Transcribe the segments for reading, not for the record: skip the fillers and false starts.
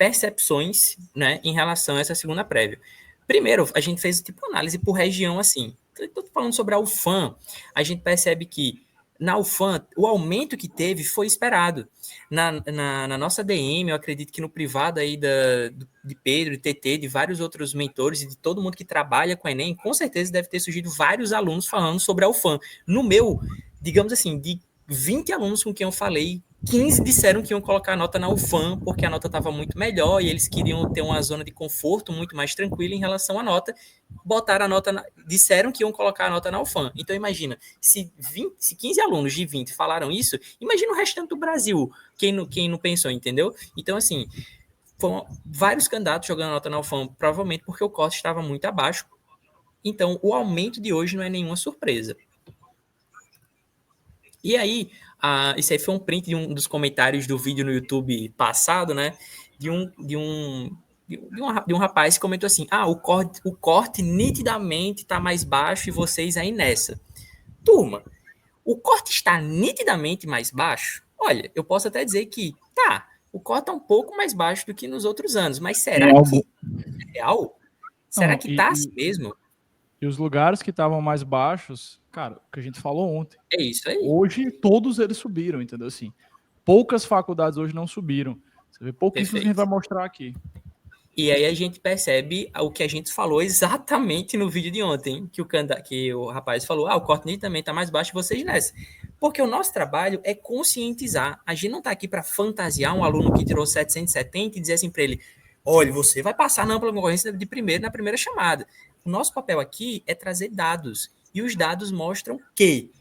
percepções, né, em relação a essa segunda prévia. Primeiro, a gente fez tipo análise por região, assim. Estou falando sobre a UFAM, a gente percebe que na UFAM, o aumento que teve foi esperado. Na nossa DM, eu acredito que no privado aí de Pedro, de TT, de vários outros mentores e de todo mundo que trabalha com o Enem, com certeza deve ter surgido vários alunos falando sobre a UFAM. No meu, digamos assim, de 20 alunos com quem eu falei, 15 disseram que iam colocar a nota na UFAM porque a nota estava muito melhor e eles queriam ter uma zona de conforto muito mais tranquila em relação à nota. Botaram a nota, disseram que iam colocar a nota na UFAM. Então imagina, se 15 alunos de 20 falaram isso, imagina o restante do Brasil, quem não pensou, entendeu? Então assim, foram vários candidatos jogando nota na UFAM, provavelmente porque o corte estava muito abaixo. Então o aumento de hoje não é nenhuma surpresa. E aí, isso aí foi um print de um dos comentários do vídeo no YouTube passado, né? De um rapaz que comentou assim: o corte nitidamente está mais baixo e vocês aí nessa. Turma, o corte está nitidamente mais baixo? Olha, eu posso até dizer que o corte está um pouco mais baixo do que nos outros anos, mas será que é real? Será que está assim mesmo? E os lugares que estavam mais baixos, cara, o que a gente falou ontem. É isso aí. Hoje todos eles subiram, entendeu? Assim, poucas faculdades hoje não subiram. Você vê pouquíssimos que a gente vai mostrar aqui. E aí a gente percebe o que a gente falou exatamente no vídeo de ontem, que o rapaz falou, o corte também está mais baixo, vocês nessa. Porque o nosso trabalho é conscientizar. A gente não está aqui para fantasiar um aluno que tirou 770 e dizer assim para ele, olha, você vai passar na ampla concorrência na primeira chamada. O nosso papel aqui é trazer dados. E os dados mostram que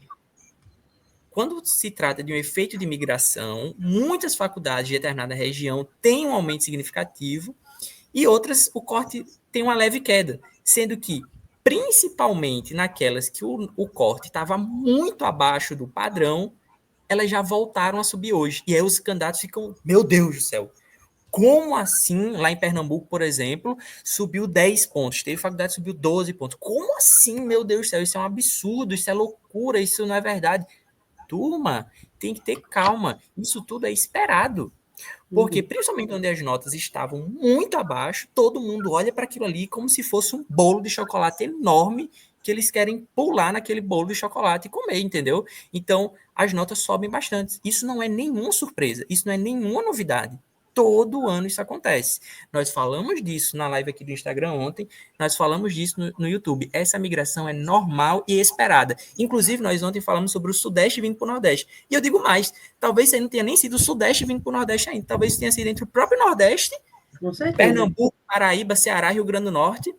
quando se trata de um efeito de migração, muitas faculdades de determinada região têm um aumento significativo e outras o corte tem uma leve queda, sendo que, principalmente naquelas que o corte estava muito abaixo do padrão, elas já voltaram a subir hoje. E aí os candidatos ficam, meu Deus do céu, como assim, lá em Pernambuco, por exemplo, subiu 10 pontos, teve faculdade que subiu 12 pontos. Como assim, meu Deus do céu, isso é um absurdo, isso é loucura, isso não é verdade. Turma, tem que ter calma, isso tudo é esperado. Porque, principalmente onde as notas estavam muito abaixo, todo mundo olha para aquilo ali como se fosse um bolo de chocolate enorme que eles querem pular naquele bolo de chocolate e comer, entendeu? Então, as notas sobem bastante. Isso não é nenhuma surpresa, isso não é nenhuma novidade. Todo ano isso acontece. Nós falamos disso na live aqui do Instagram ontem, nós falamos disso no YouTube. Essa migração é normal e esperada. Inclusive, nós ontem falamos sobre o Sudeste vindo para o Nordeste. E eu digo mais, talvez isso aí não tenha nem sido o Sudeste vindo para o Nordeste ainda. Talvez isso tenha sido entre o próprio Nordeste, Pernambuco, Paraíba, Ceará, Rio Grande do Norte.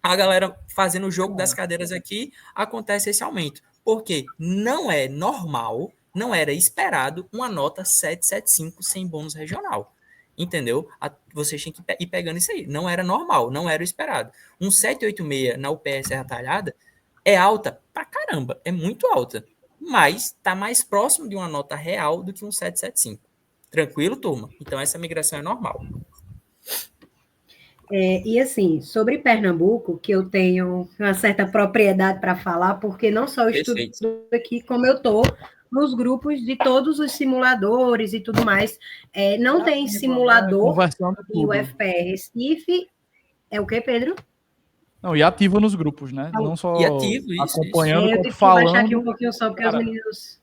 A galera fazendo o jogo das cadeiras aqui, acontece esse aumento. Porque não é normal, não era esperado uma nota 775 sem bônus regional. Entendeu? Vocês tinham que ir pegando isso aí. Não era normal, não era o esperado. Um 786 na UPS Serra Talhada é alta pra caramba, é muito alta. Mas está mais próximo de uma nota real do que um 775. Tranquilo, turma? Então essa migração é normal. E assim, sobre Pernambuco, que eu tenho uma certa propriedade para falar, porque não só eu estudo aqui, como eu estou nos grupos de todos os simuladores e tudo mais. Não tem simulador e o FPR Recife. É o quê, Pedro? Não, e ativa nos grupos, né? Não só acompanhando, eu como tive falando. Que baixar aqui um pouquinho só, porque os meninos...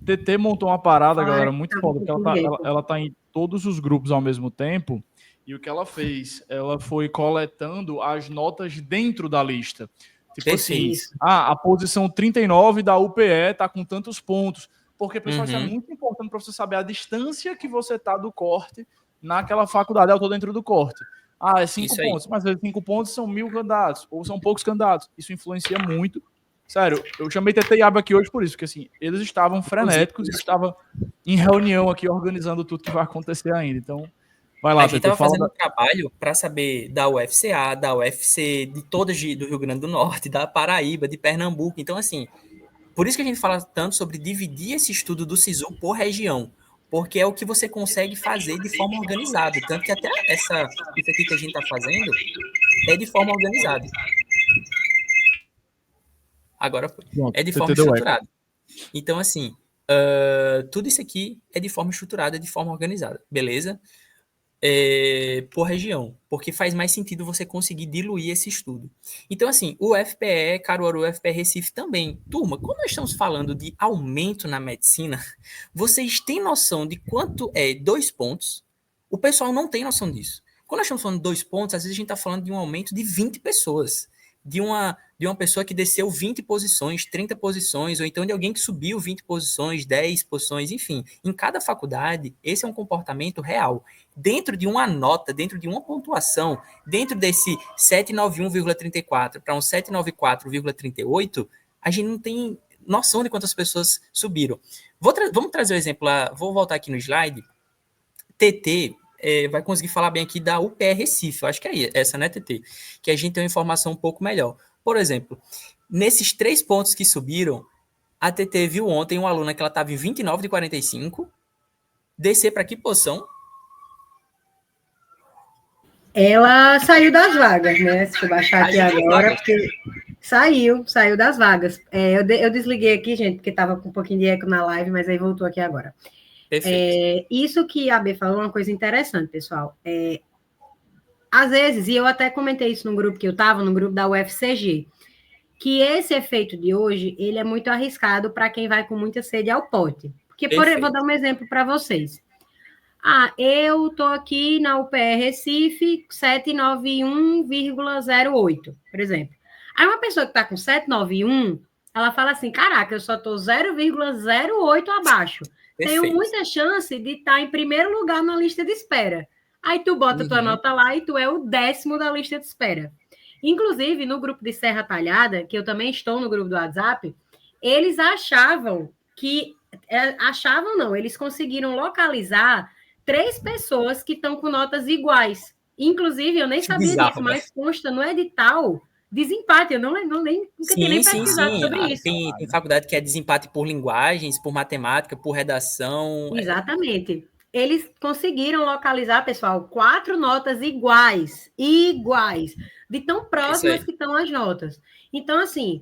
TT montou uma parada, galera, muito foda, porque ela tá em todos os grupos ao mesmo tempo. E o que ela fez? Ela foi coletando as notas dentro da lista. Tipo assim, a posição 39 da UPE tá com tantos pontos. Porque, pessoal, isso é muito importante para você saber a distância que você tá do corte naquela faculdade. Eu tô dentro do corte. É 5 pontos. Mas 5 pontos são 1.000 candidatos, ou são poucos candidatos. Isso influencia muito. Sério, eu chamei TT e Aba aqui hoje por isso, porque assim, eles estavam frenéticos, estavam em reunião aqui, organizando tudo que vai acontecer ainda. Então, vai lá, a gente estava fazendo um trabalho para saber da UFCA, da UFC, de todas do Rio Grande do Norte, da Paraíba, de Pernambuco. Então, assim, por isso que a gente fala tanto sobre dividir esse estudo do SISU por região, porque é o que você consegue fazer de forma organizada. Tanto que até isso aqui que a gente está fazendo é de forma organizada. Agora foi. É de forma estruturada. Então, assim, tudo isso aqui é de forma estruturada, de forma organizada, beleza? por região, porque faz mais sentido você conseguir diluir esse estudo. Então, assim, o FPE Caruaru, o FPE Recife também. Turma, quando nós estamos falando de aumento na medicina, vocês têm noção de quanto é 2 pontos? O pessoal não tem noção disso. Quando nós estamos falando de 2 pontos, às vezes a gente está falando de um aumento de 20 pessoas. De uma pessoa que desceu 20 posições, 30 posições, ou então de alguém que subiu 20 posições, 10 posições, enfim. Em cada faculdade, esse é um comportamento real. Dentro de uma nota, dentro de uma pontuação, dentro desse 791,34 para um 794,38, a gente não tem noção de quantas pessoas subiram. Vamos trazer o exemplo lá, vou voltar aqui no slide. TT vai conseguir falar bem aqui da UPR Recife, eu acho que é essa, né, TT? Que a gente tem uma informação um pouco melhor. Por exemplo, nesses 3 pontos que subiram, a TT viu ontem uma aluna que ela estava em 29 de 45, descer para que posição? Ela saiu das vagas, né? Se eu baixar aqui agora, porque saiu das vagas. Eu desliguei aqui, gente, porque estava com um pouquinho de eco na live, mas aí voltou aqui agora. Isso que a B falou é uma coisa interessante, pessoal. Às vezes, e eu até comentei isso no grupo que eu estava, no grupo da UFCG, que esse efeito de hoje, ele é muito arriscado para quem vai com muita sede ao pote. Porque, vou dar um exemplo para vocês. Eu estou aqui na UPR Recife, 791,08, por exemplo. Aí uma pessoa que está com 791, ela fala assim, caraca, eu só estou 0,08 abaixo. Perfeito. Tenho muita chance de estar em primeiro lugar na lista de espera. Aí tu bota tua nota lá e tu é o 10º da lista de espera. Inclusive, no grupo de Serra Talhada, que eu também estou no grupo do WhatsApp, eles achavam que... Achavam não, eles conseguiram localizar 3 pessoas que estão com notas iguais. Inclusive, eu nem sabia disso, mas consta no edital desempate. Eu nunca tinha nem pesquisado sobre isso. Tem faculdade que é desempate por linguagens, por matemática, por redação. Exatamente. Eles conseguiram localizar, pessoal, 4 notas iguais, de tão próximas que estão as notas. Então, assim,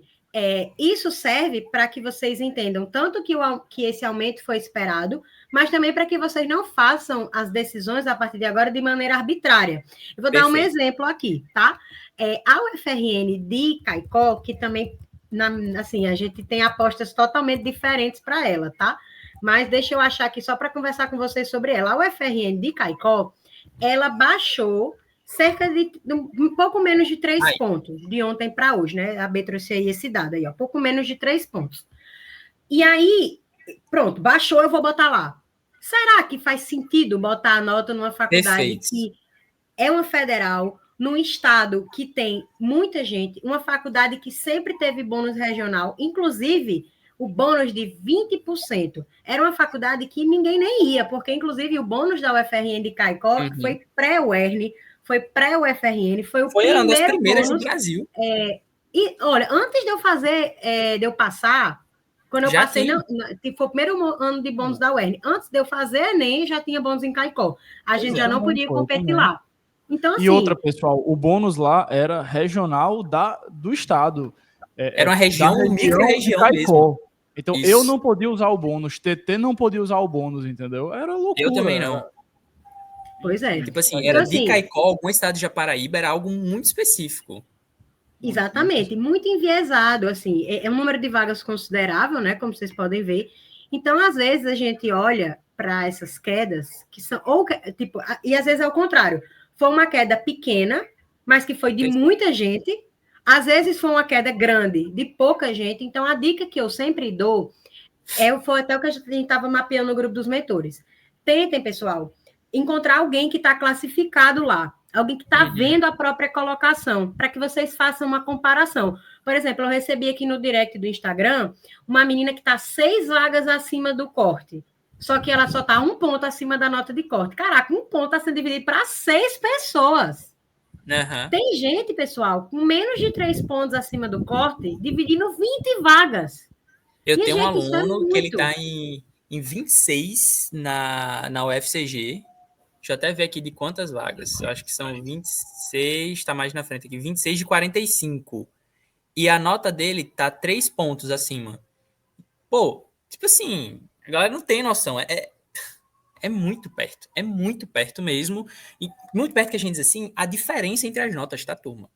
isso serve para que vocês entendam tanto que esse aumento foi esperado, mas também para que vocês não façam as decisões a partir de agora de maneira arbitrária. Eu vou dar um exemplo aqui, tá? A UFRN de Caicó, que também, assim, a gente tem apostas totalmente diferentes para ela, tá? Mas deixa eu achar aqui só para conversar com vocês sobre ela. A UFRN de Caicó, ela baixou cerca de um pouco menos de 3 pontos, de ontem para hoje, né? A B trouxe aí esse dado aí, ó, pouco menos de 3 pontos. E aí, pronto, baixou, eu vou botar lá. Será que faz sentido botar a nota numa faculdade que é uma federal, num estado que tem muita gente, uma faculdade que sempre teve bônus regional, inclusive o bônus de 20%? Era uma faculdade que ninguém nem ia, porque, inclusive, o bônus da UFRN de Caicó foi pré-UERN, foi pré-UFRN, foi o primeiro uma das primeiras bônus do Brasil. E, olha, antes de eu fazer, de eu passar, quando eu já passei, foi o primeiro ano de bônus da UERN, antes de eu fazer Enem, já tinha bônus em Caicó. A gente já não podia competir lá. Então, assim, e outra, pessoal, o bônus lá era regional do estado. Era uma região, micro-região mesmo. Então, eu não podia usar o bônus, TT não podia usar o bônus, entendeu? Era loucura. Eu também não. Pois é. Tipo assim, era de Caicó, algum estado de Japaraíba, era algo muito específico. Exatamente, muito enviesado, assim, é um número de vagas considerável, né, como vocês podem ver. Então, às vezes, a gente olha para essas quedas, que são, ou, tipo, e às vezes é o contrário, foi uma queda pequena, mas que foi de muita gente, às vezes foi uma queda grande, de pouca gente. Então, a dica que eu sempre dou, foi até o que a gente estava mapeando no grupo dos mentores. Tentem, pessoal, encontrar alguém que está classificado lá, alguém que está vendo a própria colocação, para que vocês façam uma comparação. Por exemplo, eu recebi aqui no direct do Instagram uma menina que está 6 vagas acima do corte, só que ela só está 1 ponto acima da nota de corte. Caraca, 1 ponto está sendo dividido para 6 pessoas. Tem gente, pessoal, com menos de 3 pontos acima do corte, dividindo 20 vagas. Eu tenho um aluno que ele está em 26 na UFCG. Deixa eu até ver aqui de quantas vagas. Eu acho que são 26, está mais na frente aqui. 26 de 45. E a nota dele tá 3 pontos acima. Pô, tipo assim, a galera não tem noção. É É muito perto mesmo. E muito perto que a gente diz assim, a diferença entre as notas, tá, turma?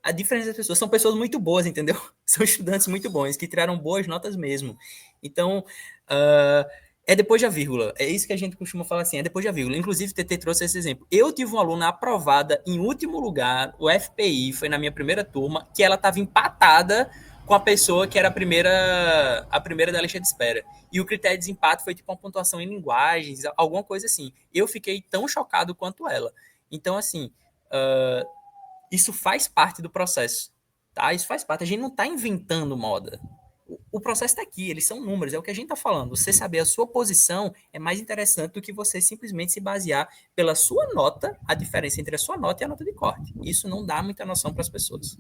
A diferença das pessoas são pessoas muito boas, entendeu? São estudantes muito bons, que tiraram boas notas mesmo. Então, é depois da vírgula. É isso que a gente costuma falar assim, é depois da vírgula. Inclusive, TT trouxe esse exemplo. Eu tive uma aluna aprovada em último lugar, o FPI, foi na minha primeira turma, que ela estava empatada com a pessoa que era a primeira da lista de espera. E o critério de desempate foi tipo uma pontuação em linguagens, alguma coisa assim. Eu fiquei tão chocado quanto ela. Então, assim, isso faz parte do processo, tá? Isso faz parte. A gente não está inventando moda. O processo está aqui, eles são números, é o que a gente está falando. Você saber a sua posição é mais interessante do que você simplesmente se basear pela sua nota, a diferença entre a sua nota e a nota de corte. Isso não dá muita noção para as pessoas.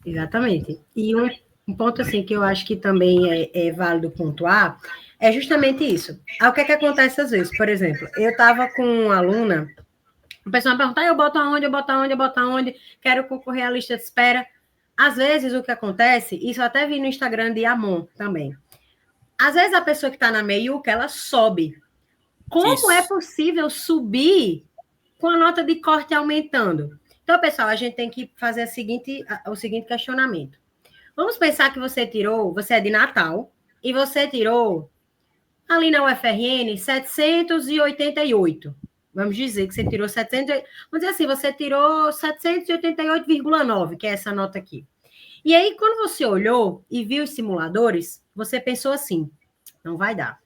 Exatamente. E um ponto assim que eu acho que também é válido pontuar é justamente isso. O que é que acontece às vezes? Por exemplo, eu estava com uma aluna, a pessoa me pergunta, eu boto aonde, quero concorrer à lista de espera. Às vezes o que acontece, isso eu até vi no Instagram de Amon também. Às vezes a pessoa que está na meiuca, ela sobe. Como é possível subir com a nota de corte aumentando? Então, pessoal, a gente tem que fazer o seguinte questionamento. Vamos pensar que você é de Natal, e você tirou, ali na UFRN, 788. Vamos dizer que você tirou 700... Vamos dizer assim, você tirou 788,9, que é essa nota aqui. E aí, quando você olhou e viu os simuladores, você pensou assim, não vai dar.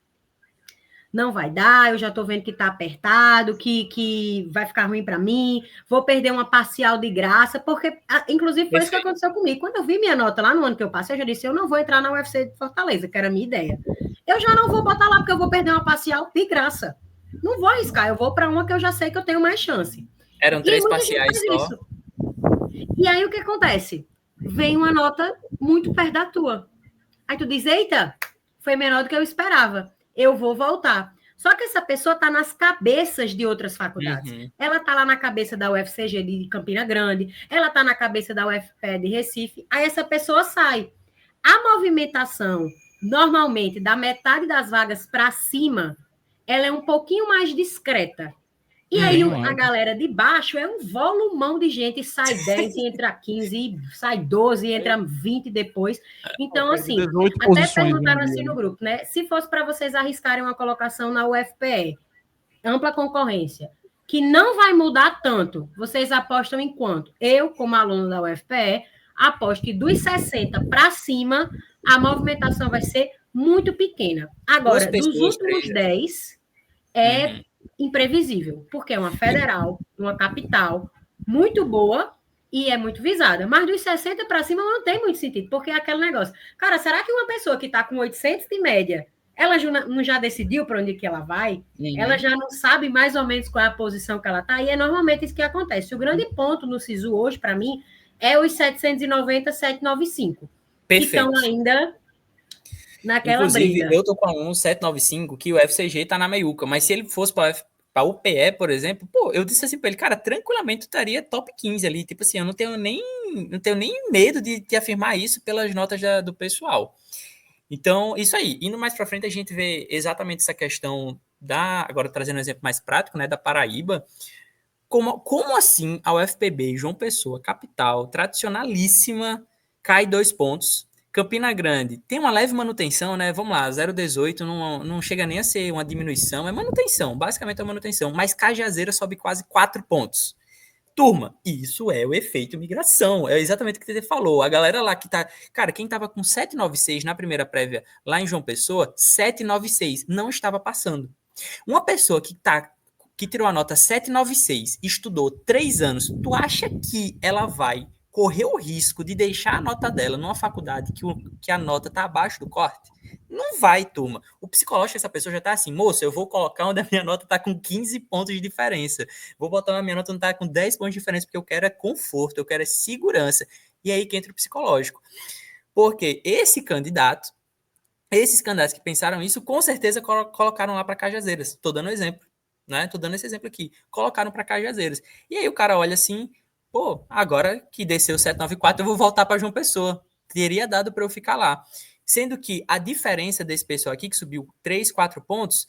Não vai dar, eu já estou vendo que está apertado, que vai ficar ruim para mim, vou perder uma parcial de graça, porque, inclusive, foi isso que aconteceu comigo. Quando eu vi minha nota lá no ano que eu passei, eu já disse, eu não vou entrar na UFC de Fortaleza, que era a minha ideia. Eu já não vou botar lá, porque eu vou perder uma parcial de graça. Não vou arriscar, eu vou para uma que eu já sei que eu tenho mais chance. Eram 3 parciais só. Isso. E aí, o que acontece? Vem uma nota muito perto da tua. Aí tu diz, eita, foi menor do que eu esperava. Eu vou voltar. Só que essa pessoa está nas cabeças de outras faculdades. Uhum. Ela está lá na cabeça da UFCG de Campina Grande, ela está na cabeça da UFPE de Recife, aí essa pessoa sai. A movimentação, normalmente, da metade das vagas para cima, ela é um pouquinho mais discreta. E aí a galera de baixo é um volumão de gente, sai 10 e entra 15, sai 12 e entra 20 depois. Então, assim, até perguntaram assim no grupo, né? Se fosse para vocês arriscarem uma colocação na UFPE, ampla concorrência, que não vai mudar tanto, vocês apostam em quanto? Eu, como aluno da UFPE, aposto que dos 60 para cima, a movimentação vai ser muito pequena. Agora, dos últimos 10, imprevisível, porque é uma federal, uma capital muito boa e é muito visada. Mas dos 60 para cima não tem muito sentido, porque é aquele negócio. Cara, será que uma pessoa que está com 800 de média, ela não já decidiu para onde que ela vai? Ela já não sabe mais ou menos qual é a posição que ela está? E é normalmente isso que acontece. O grande ponto no SISU hoje, para mim, é os 790, 795. Perfeito. Que estão ainda naquela Inclusive, briga. Eu tô com a 795, que o FCG tá na meiuca, mas se ele fosse para o PE, por exemplo, eu disse assim para ele, cara, tranquilamente estaria top 15 ali, tipo assim, eu não tenho nem medo de afirmar isso pelas notas do pessoal. Então, isso aí, indo mais para frente, a gente vê exatamente essa questão agora trazendo um exemplo mais prático, né, da Paraíba, como assim a UFPB, João Pessoa, capital, tradicionalíssima, cai 2 pontos, Campina Grande tem uma leve manutenção, né? Vamos lá, 0,18 não chega nem a ser uma diminuição, é manutenção, basicamente é manutenção, mas Cajazeira sobe quase 4 pontos. Turma, isso é o efeito migração, é exatamente o que você falou. A galera lá que tá... Cara, quem tava com 796 na primeira prévia lá em João Pessoa, 796, não estava passando. Uma pessoa que tirou a nota 796, estudou 3 anos, tu acha que ela vai correr o risco de deixar a nota dela numa faculdade que a nota está abaixo do corte? Não vai, turma. O psicológico dessa pessoa já está assim, moça, eu vou colocar onde a minha nota está com 15 pontos de diferença. Vou botar onde a minha nota não está com 10 pontos de diferença, porque eu quero é conforto, eu quero é segurança. E aí que entra o psicológico. Porque esses candidatos que pensaram isso, com certeza colocaram lá para Cajazeiras. Estou dando um exemplo, né? Estou dando esse exemplo aqui. Colocaram para Cajazeiras. E aí o cara olha assim, agora que desceu 794, eu vou voltar para João Pessoa. Teria dado para eu ficar lá. Sendo que a diferença desse pessoal aqui, que subiu 3, 4 pontos,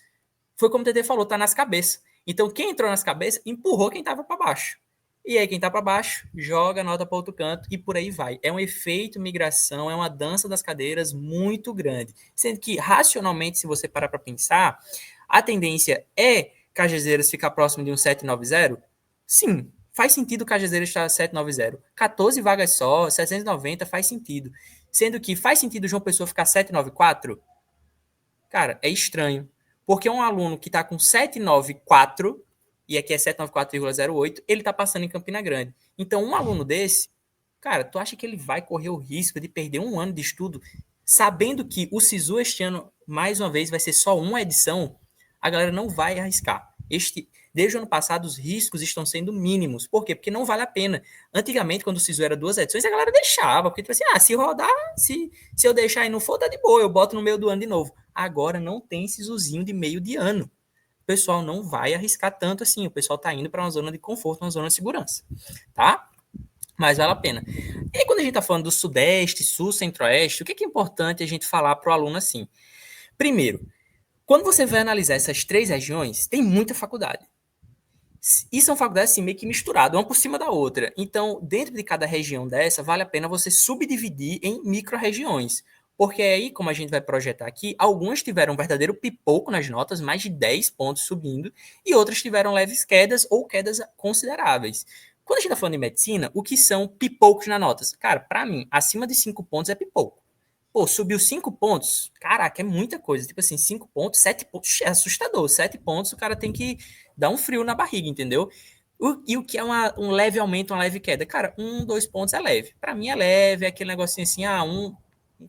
foi como o TT falou, tá nas cabeças. Então, quem entrou nas cabeças, empurrou quem tava para baixo. E aí, quem tá para baixo, joga a nota para outro canto e por aí vai. É um efeito migração, é uma dança das cadeiras muito grande. Sendo que, racionalmente, se você parar para pensar, a tendência é Cajazeiras ficar próximo de um 790? Sim, faz sentido o Cajazeiras estar 790. 14 vagas só, 790 faz sentido. Sendo que faz sentido o João Pessoa ficar 794? Cara, é estranho. Porque um aluno que está com 794, e aqui é 794,08, ele está passando em Campina Grande. Então, um aluno desse, cara, tu acha que ele vai correr o risco de perder um ano de estudo, sabendo que o SISU este ano, mais uma vez, vai ser só uma edição? A galera não vai arriscar. Desde o ano passado, os riscos estão sendo mínimos. Por quê? Porque não vale a pena. Antigamente, quando o SISU era 2 edições, a galera deixava. Porque, tipo assim, se rodar, se eu deixar e não for, tá de boa, eu boto no meio do ano de novo. Agora não tem SISUzinho de meio de ano. O pessoal não vai arriscar tanto assim. O pessoal tá indo para uma zona de conforto, uma zona de segurança. Tá? Mas vale a pena. E aí, quando a gente tá falando do Sudeste, Sul, Centro-Oeste, o que é importante a gente falar para o aluno assim? Primeiro, quando você vai analisar essas 3 regiões, tem muita faculdade. E são faculdades assim, meio que misturadas, uma por cima da outra. Então, dentro de cada região dessa, vale a pena você subdividir em micro-regiões. Porque aí, como a gente vai projetar aqui, algumas tiveram um verdadeiro pipoco nas notas, mais de 10 pontos subindo, e outras tiveram leves quedas ou quedas consideráveis. Quando a gente está falando de medicina, o que são pipocos nas notas? Cara, para mim, acima de 5 pontos é pipoco. Pô, subiu 5 pontos, caraca, é muita coisa. Tipo assim, 5 pontos, 7 pontos, é assustador. 7 pontos, o cara tem que dar um frio na barriga, entendeu? E o que é um leve aumento, uma leve queda? Cara, 2 pontos é leve. Para mim é leve, é aquele negocinho assim, um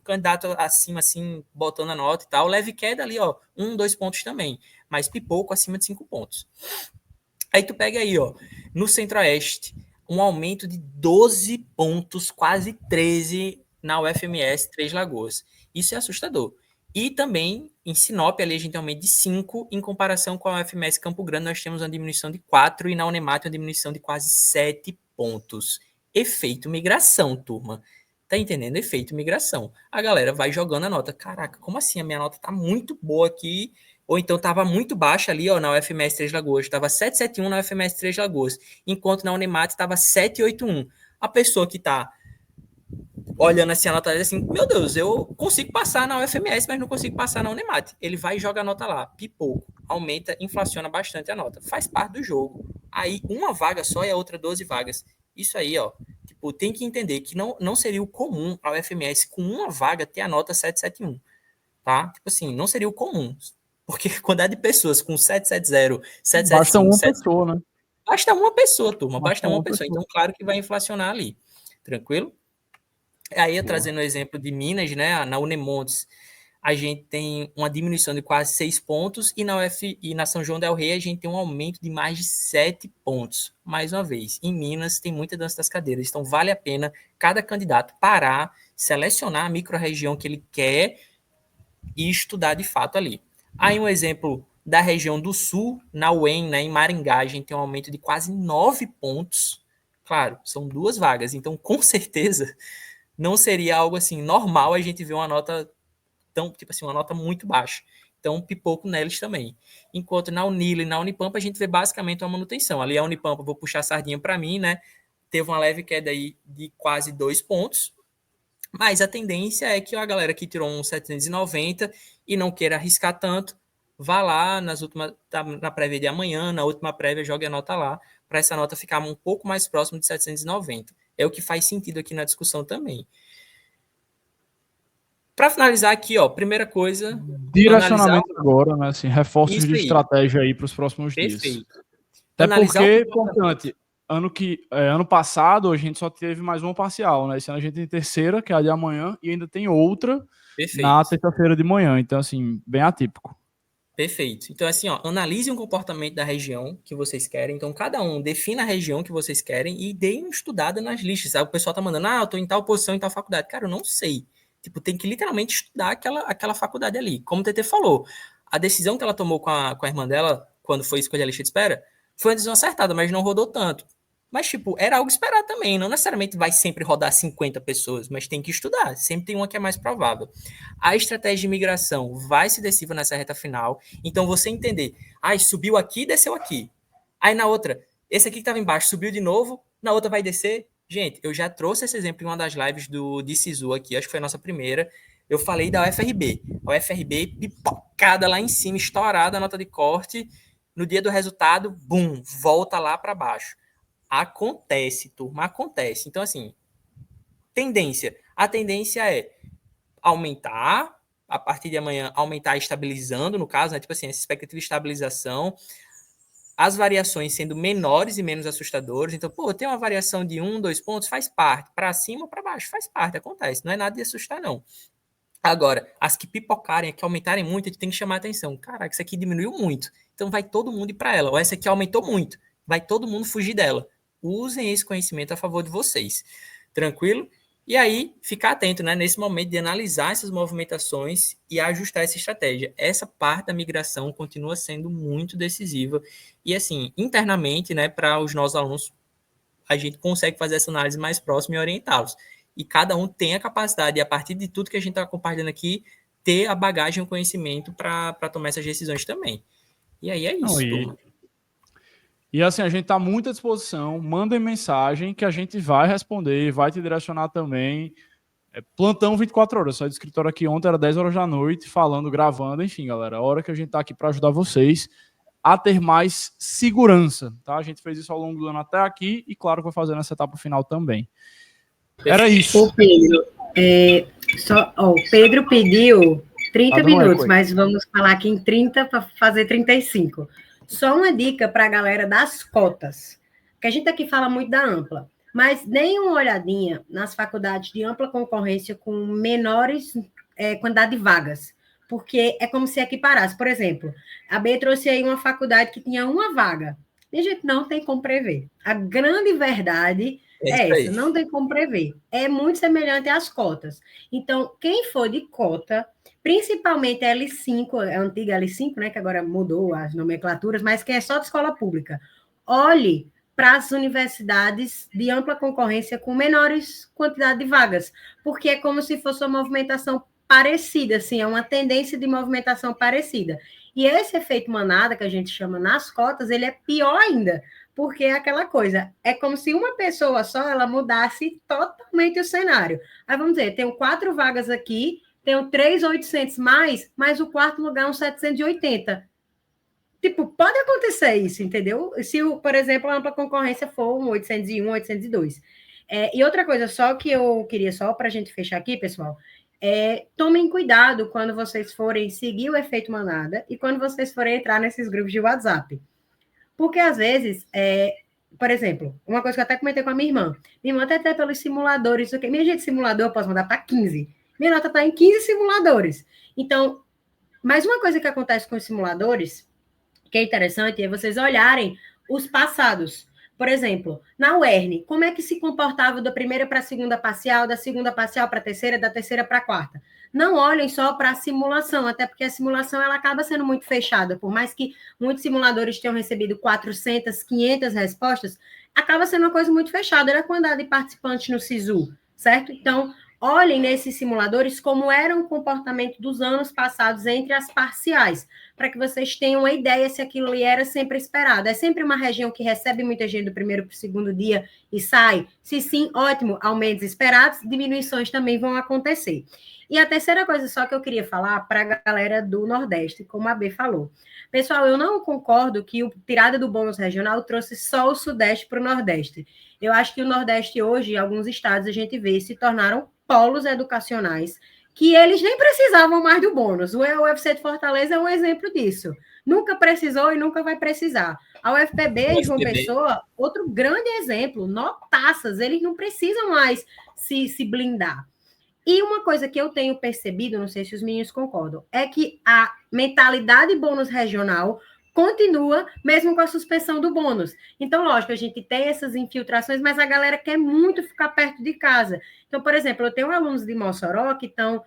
candidato acima, assim, botando a nota e tal. Leve queda ali, ó, 2 pontos também. Mas pipoco acima de 5 pontos. Aí tu pega aí, ó, no Centro-Oeste, um aumento de 12 pontos, quase 13 na UFMS Três Lagoas. Isso é assustador. E também, em Sinop, ali a gente tem um aumento de 5, em comparação com a UFMS Campo Grande, nós temos uma diminuição de 4, e na Unemat uma diminuição de quase 7 pontos. Efeito migração, turma. Tá entendendo? Efeito migração. A galera vai jogando a nota. Caraca, como assim? A minha nota tá muito boa aqui, ou então estava muito baixa ali, ó, na UFMS Três Lagoas, estava 771 na UFMS Três Lagoas, enquanto na Unemat estava 781. A pessoa que está olhando assim a nota, assim, meu Deus, eu consigo passar na UFMS, mas não consigo passar na Unemat. Ele vai e joga a nota lá, pipoco, aumenta, inflaciona bastante a nota. Faz parte do jogo. Aí uma vaga só e a outra 12 vagas. Isso aí, ó, tipo, tem que entender que não seria o comum a UFMS com uma vaga ter a nota 771, tá? Tipo assim, não seria o comum. Porque a quantidade de pessoas com 770, 775... Basta uma pessoa, né? Basta uma pessoa, turma. Basta uma pessoa. Então, claro que vai inflacionar ali. Tranquilo? Aí, trazendo o exemplo de Minas, né? Na Unemontes, a gente tem uma diminuição de quase 6 pontos e na São João del Rei a gente tem um aumento de mais de 7 pontos. Mais uma vez, em Minas tem muita dança das cadeiras. Então, vale a pena cada candidato parar, selecionar a micro-região que ele quer e estudar de fato ali. Aí um exemplo da região do sul, na UEM, né, em Maringá, a gente tem um aumento de quase 9 pontos. Claro, são 2 vagas, então com certeza não seria algo assim normal a gente ver uma nota tão, tipo assim, uma nota muito baixa. Então, pipoco neles também. Enquanto na Unila e na Unipampa a gente vê basicamente uma manutenção. Ali a Unipampa, vou puxar a sardinha para mim, né? Teve uma leve queda aí de quase 2 pontos. Mas a tendência é que a galera que tirou um 790 e não queira arriscar tanto, vá lá na prévia de amanhã, na última prévia, jogue a nota lá, para essa nota ficar um pouco mais próximo de 790. É o que faz sentido aqui na discussão também. Para finalizar aqui, ó, primeira coisa... Direcionamento agora, né? Assim, reforços de estratégia aí para os próximos dias. Perfeito. Até porque é importante. Ano passado a gente só teve mais uma parcial, né? Esse ano a gente tem terceira, que é a de amanhã, e ainda tem outra na terça-feira de manhã. Então, assim, bem atípico. Perfeito. Então, assim, ó, analise o comportamento da região que vocês querem. Então, cada um defina a região que vocês querem e deem uma estudada nas listas. Sabe? O pessoal tá mandando, eu tô em tal posição, em tal faculdade. Cara, eu não sei. Tipo, tem que literalmente estudar aquela faculdade ali. Como o TT falou, a decisão que ela tomou com a irmã dela, quando foi escolher a lista de espera, foi uma decisão acertada, mas não rodou tanto. Mas, tipo, era algo esperado também. Não necessariamente vai sempre rodar 50 pessoas, mas tem que estudar. Sempre tem uma que é mais provável. A estratégia de migração vai ser decisiva nessa reta final. Então, você entender, subiu aqui, desceu aqui. Aí, na outra, esse aqui que estava embaixo subiu de novo, na outra vai descer. Gente, eu já trouxe esse exemplo em uma das lives de Sisu aqui, acho que foi a nossa primeira. Eu falei da UFRB. A UFRB pipocada lá em cima, estourada a nota de corte. No dia do resultado, bum, volta lá para baixo. Acontece, turma, acontece. Então, assim, tendência. A tendência é aumentar, a partir de amanhã, aumentar estabilizando, no caso, né? Tipo assim, essa expectativa de estabilização, as variações sendo menores e menos assustadoras. Então, tem uma variação de 1, 2 pontos, faz parte. Para cima ou para baixo, faz parte, acontece. Não é nada de assustar, não. Agora, as que pipocarem, que aumentarem muito, a gente tem que chamar a atenção. Caraca, isso aqui diminuiu muito. Então, vai todo mundo ir para ela. Ou essa aqui aumentou muito. Vai todo mundo fugir dela. Usem esse conhecimento a favor de vocês. Tranquilo? E aí, ficar atento, né, nesse momento de analisar essas movimentações e ajustar essa estratégia. Essa parte da migração continua sendo muito decisiva. E, assim, internamente, né, para os nossos alunos, a gente consegue fazer essa análise mais próxima e orientá-los. E cada um tem a capacidade, a partir de tudo que a gente está compartilhando aqui, ter a bagagem e o conhecimento para tomar essas decisões também. E aí é isso, turma. E assim, a gente está muito à disposição. Mandem mensagem que a gente vai responder, vai te direcionar também. Plantão 24 horas. Saí do escritório aqui ontem, era 10 horas da noite, falando, gravando. Enfim, galera, a hora que a gente está aqui para ajudar vocês a ter mais segurança. Tá? A gente fez isso ao longo do ano até aqui e, claro, vai fazer nessa etapa final também. Era isso. Ô, Pedro, o Pedro pediu 30 minutos, mas vamos falar aqui em 30 para fazer 35. Só uma dica para a galera das cotas, que a gente aqui fala muito da ampla, mas deem uma olhadinha nas faculdades de ampla concorrência com menores quantidade de vagas, porque é como se equiparasse. Por exemplo, a B trouxe aí uma faculdade que tinha uma vaga, e a gente não tem como prever. A grande verdade é essa, não tem como prever. É muito semelhante às cotas. Então, quem for de cota, principalmente a L5, a antiga L5, né, que agora mudou as nomenclaturas, mas que é só de escola pública, olhe para as universidades de ampla concorrência com menores quantidade de vagas, porque é como se fosse uma movimentação parecida, assim, é uma tendência de movimentação parecida. E esse efeito manada, que a gente chama nas cotas, ele é pior ainda, porque é aquela coisa, é como se uma pessoa só, ela mudasse totalmente o cenário. Aí vamos dizer, tenho 4 vagas aqui, tenho 3.800 mais, mas o quarto lugar é um 780. Tipo, pode acontecer isso, entendeu? Se, por exemplo, a ampla concorrência for um 801, 802. E outra coisa só que eu queria, só para a gente fechar aqui, pessoal, tomem cuidado quando vocês forem seguir o efeito manada e quando vocês forem entrar nesses grupos de WhatsApp. Porque, às vezes, por exemplo, uma coisa que eu até comentei com a minha irmã até pelos simuladores, isso aqui. Minha gente, simulador eu posso mandar para 15. Minha nota está em 15 simuladores. Então, mais uma coisa que acontece com os simuladores, que é interessante, é vocês olharem os passados. Por exemplo, na UERN, como é que se comportava da primeira para a segunda parcial, da segunda parcial para a terceira, da terceira para a quarta? Não olhem só para a simulação, até porque a simulação ela acaba sendo muito fechada. Por mais que muitos simuladores tenham recebido 400, 500 respostas, acaba sendo uma coisa muito fechada. Era a quantidade de participantes no SISU, certo? Então, olhem nesses simuladores como era o comportamento dos anos passados entre as parciais, para que vocês tenham uma ideia se aquilo ali era sempre esperado. É sempre uma região que recebe muita gente do primeiro para o segundo dia e sai? Se sim, ótimo, aumentos esperados, diminuições também vão acontecer. E a terceira coisa só que eu queria falar para a galera do Nordeste, como a B falou. Pessoal, eu não concordo que o tirada do bônus regional trouxe só o Sudeste para o Nordeste. Eu acho que o Nordeste hoje, em alguns estados, a gente vê, se tornaram polos educacionais, que eles nem precisavam mais do bônus. O UFC de Fortaleza é um exemplo disso. Nunca precisou e nunca vai precisar. A UFPB e João Pessoa, outro grande exemplo, notaças, eles não precisam mais se blindar. E uma coisa que eu tenho percebido, não sei se os meninos concordam, é que a mentalidade bônus regional continua mesmo com a suspensão do bônus. Então, lógico, a gente tem essas infiltrações, mas a galera quer muito ficar perto de casa. Então, por exemplo, eu tenho alunos de Mossoró que estão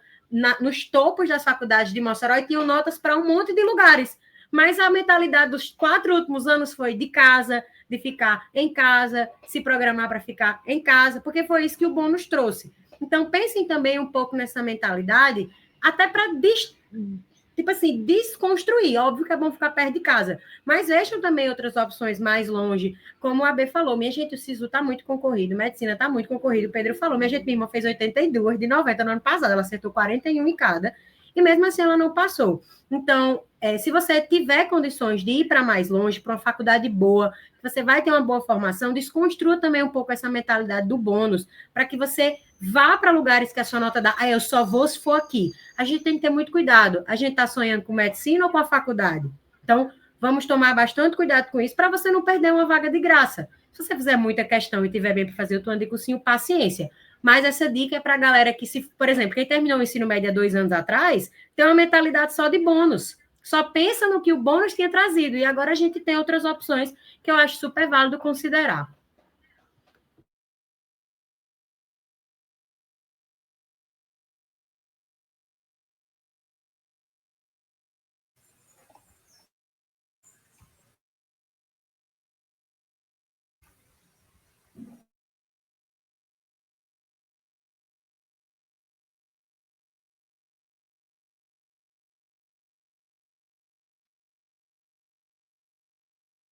nos topos das faculdades de Mossoró e tinham notas para um monte de lugares. Mas a mentalidade dos 4 últimos anos foi de casa, de ficar em casa, se programar para ficar em casa, porque foi isso que o bônus trouxe. Então, pensem também um pouco nessa mentalidade, até para tipo assim, desconstruir. Óbvio que é bom ficar perto de casa, mas vejam também outras opções mais longe, como a AB falou, minha gente, o SISU está muito concorrido, medicina está muito concorrido, o Pedro falou, minha gente, minha irmã fez 82 de 90 no ano passado, ela acertou 41 em cada, e mesmo assim ela não passou. Então, se você tiver condições de ir para mais longe, para uma faculdade boa, você vai ter uma boa formação, desconstrua também um pouco essa mentalidade do bônus, para que você vá para lugares que a sua nota dá, eu só vou se for aqui. A gente tem que ter muito cuidado. A gente está sonhando com medicina ou com a faculdade? Então, vamos tomar bastante cuidado com isso para você não perder uma vaga de graça. Se você fizer muita questão e tiver bem para fazer o turno de cursinho, paciência. Mas essa dica é para a galera que, por exemplo, quem terminou o ensino médio há 2 anos atrás, tem uma mentalidade só de bônus. Só pensa no que o bônus tinha trazido. E agora a gente tem outras opções que eu acho super válido considerar.